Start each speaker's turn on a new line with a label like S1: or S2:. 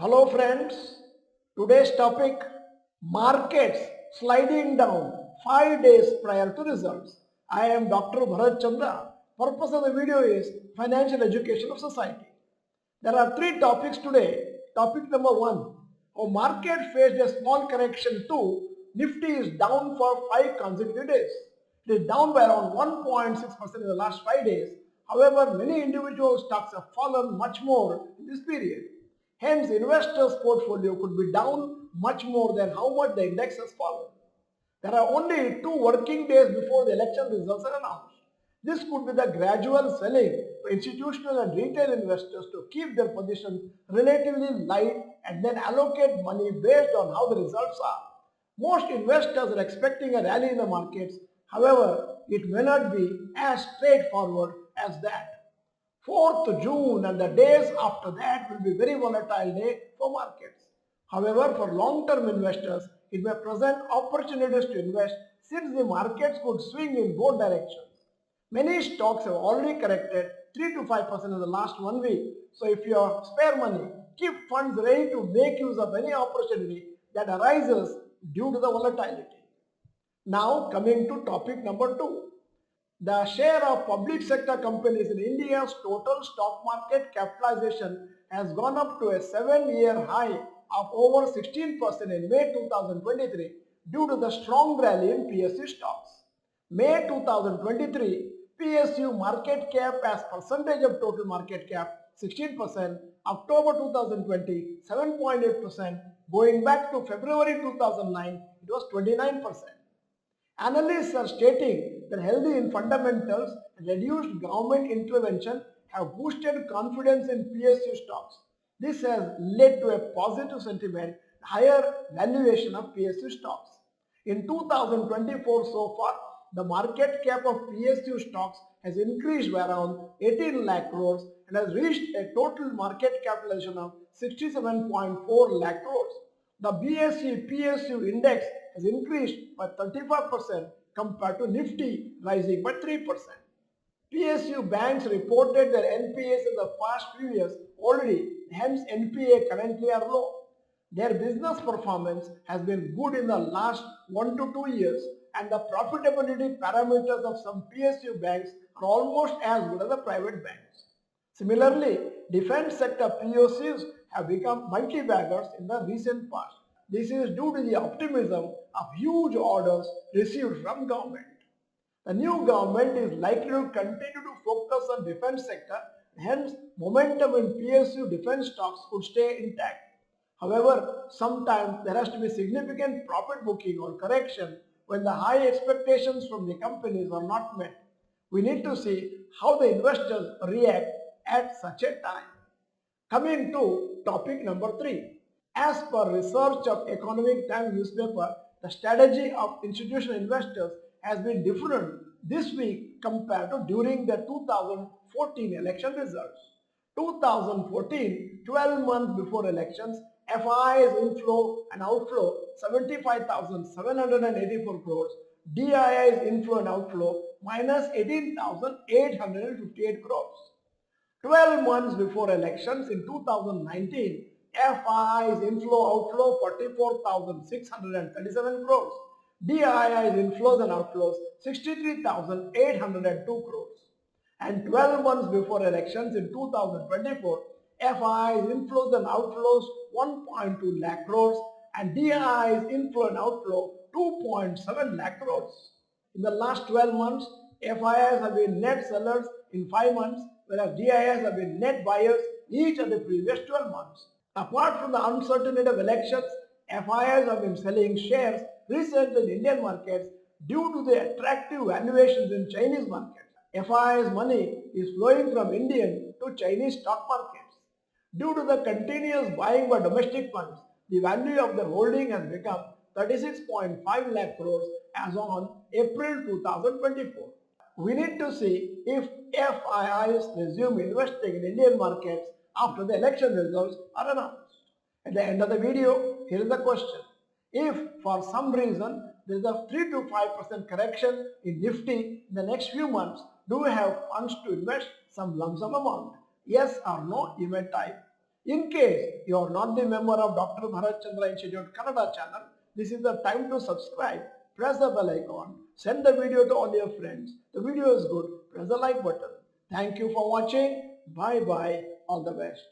S1: Hello friends, today's topic markets sliding down 5 days prior to results. I am Dr. Bharath Chandra. Purpose of the video is financial education of society. There are three topics today. Topic number 1, how market faced a small correction. 2, Nifty is down for 5 consecutive days. It is down by around 1.6% in the last 5 days. However, many individual stocks have fallen much more in this period. Hence, investors' portfolio could be down much more than how much the index has fallen. There are only 2 working days before the election results are announced. This could be the gradual selling for institutional and retail investors to keep their positions relatively light and then allocate money based on how the results are. Most investors are expecting a rally in the markets. However, it may not be as straightforward as that. 4th June and the days after that will be very volatile day for markets. However, for long-term investors, it may present opportunities to invest since the markets could swing in both directions. Many stocks have already corrected 3 to 5% in the last 1 week. So if you have spare money, keep funds ready to make use of any opportunity that arises due to the volatility. Now coming to topic number 2. The share of public sector companies in India's total stock market capitalization has gone up to a 7-year high of over 16% in May 2023 due to the strong rally in PSU stocks. May 2023, PSU market cap as percentage of total market cap 16%, October 2020 7.8%, going back to February 2009 it was 29%. Analysts are stating that healthy fundamentals and reduced government intervention have boosted confidence in PSU stocks. This has led to a positive sentiment, higher valuation of PSU stocks. In 2024 so far, the market cap of PSU stocks has increased by around 18 lakh crores and has reached a total market capitalization of 67.4 lakh crores. The BSE PSU index has increased by 35% compared to Nifty rising by 3%. PSU banks reported their NPAs in the past few years already, hence NPA currently are low. Their business performance has been good in the last 1 to 2 years and the profitability parameters of some PSU banks are almost as good as the private banks. Similarly, defense sector POCs have become multi-baggers in the recent past. This is due to the optimism of huge orders received from government. The new government is likely to continue to focus on defense sector, hence momentum in PSU defense stocks could stay intact. However, sometimes there has to be significant profit booking or correction when the high expectations from the companies are not met. We need to see how the investors react at such a time. Coming to topic number 3. As per research of Economic Times newspaper, the strategy of institutional investors has been different this week compared to during the 2014 election results. 2014, 12 months before elections, FII's inflow and outflow 75,784 crores, DII's inflow and outflow minus 18,858 crores. 12 months before elections in 2019, FII's inflow-outflow 44,637 crores. DII's inflows and outflows 63,802 crores. And 12 months before elections in 2024, FII's inflows and outflows 1.2 lakh crores and DII's inflow and outflow 2.7 lakh crores. In the last 12 months, FIIs have been net sellers in 5 months, whereas DIIs have been net buyers each of the previous 12 months. Apart from the uncertainty of elections, FIIs have been selling shares recently in Indian markets due to the attractive valuations in Chinese markets. FIIs money is flowing from Indian to Chinese stock markets. Due to the continuous buying by domestic funds, the value of their holding has become 36.5 lakh crores as on April 2024. We need to see if FIIs resume investing in Indian markets after the election results are announced. At the end of the video, here is the question. If for some reason there is a 3 to 5% correction in Nifty in the next few months, do you have funds to invest some lump sum amount? Yes or no, you may type. In case you are not the member of Dr. Bharath Chandra Institute Kannada channel, this is the time to subscribe. Press the bell icon. Send the video to all your friends. The video is good. Press the like button. Thank you for watching. Bye bye. All the best.